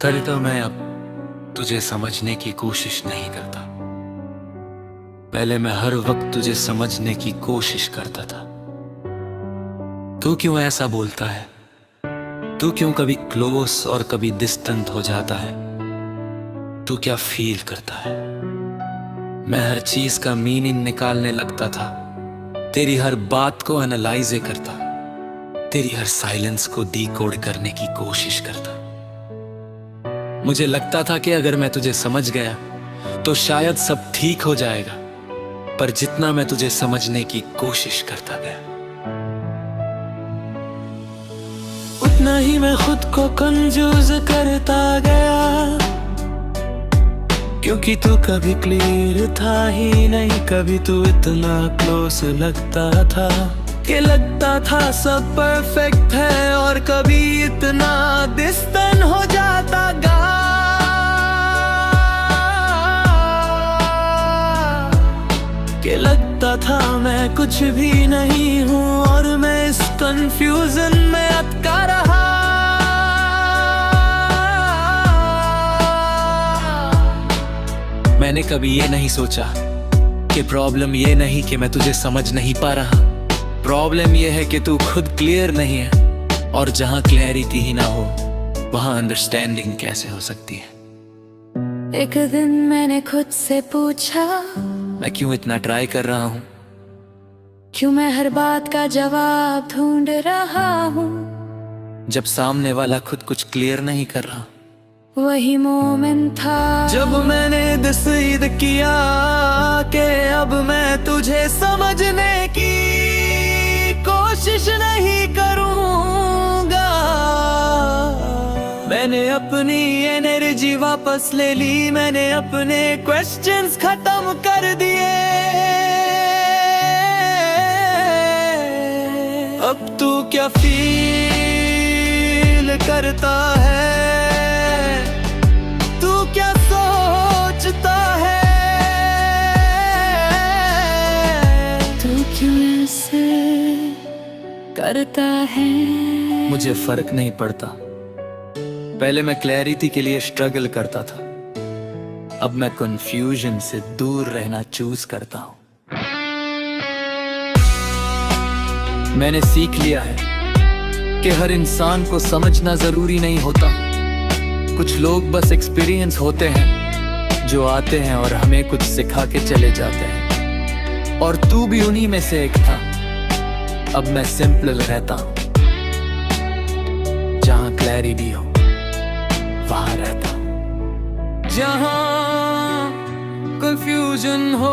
तभी तो मैं अब तुझे समझने की कोशिश नहीं करता। पहले मैं हर वक्त तुझे समझने की कोशिश करता था। तू क्यों ऐसा बोलता है? तू क्यों कभी क्लोज और कभी डिस्टेंट हो जाता है? तू क्या फील करता है? मैं हर चीज का मीनिंग निकालने लगता था, तेरी हर बात को एनालाइज करता, तेरी हर साइलेंस को डीकोड करने की कोशिश करता। मुझे लगता था कि अगर मैं तुझे समझ गया तो शायद सब ठीक हो जाएगा, पर जितना मैं तुझे समझने की कोशिश करता गया उतना ही मैं खुद को कंफ्यूज करता गया। क्योंकि तू कभी क्लियर था ही नहीं, कभी तू इतना क्लोज लगता था कि लगता था सब परफेक्ट है, और कभी इतना डिस्टेंट हो जाता गा कि लगता था मैं कुछ भी नहीं हूँ, और मैं इस कंफ्यूजन में अटका रहा। मैंने कभी ये नहीं सोचा कि प्रॉब्लम ये नहीं कि मैं तुझे समझ नहीं पा रहा, प्रॉब्लम ये है कि तू खुद क्लियर नहीं है, और जहां क्लैरिटी ही ना हो वहां अंडरस्टैंडिंग कैसे हो सकती है। एक दिन मैंने खुद से पूछा, मैं क्यों इतना ट्राई कर रहा हूँ? क्यों मैं हर बात का जवाब ढूंढ रहा हूँ, जब सामने वाला खुद कुछ क्लियर नहीं कर रहा। वही मोमेंट था जब मैंने डिसाइड किया कि अब मैं तुझे समझने की कोशिश नहीं करूंगा। मैंने अपनी एनर्जी वापस ले ली, मैंने अपने क्वेश्चंस खत्म कर दिए। अब तू क्या फील करता है? तू क्या सोचता है? तू क्यों ऐसे करता है? मुझे फर्क नहीं पड़ता। पहले मैं क्लैरिटी के लिए स्ट्रगल करता था, अब मैं कंफ्यूजन से दूर रहना चूज करता हूं। मैंने सीख लिया है कि हर इंसान को समझना जरूरी नहीं होता। कुछ लोग बस एक्सपीरियंस होते हैं, जो आते हैं और हमें कुछ सिखा के चले जाते हैं, और तू भी उन्हीं में से एक था। अब मैं सिंपल रहता हूं, जहां क्लैरिटी हो वहां रहता हूं, जहां कंफ्यूजन हो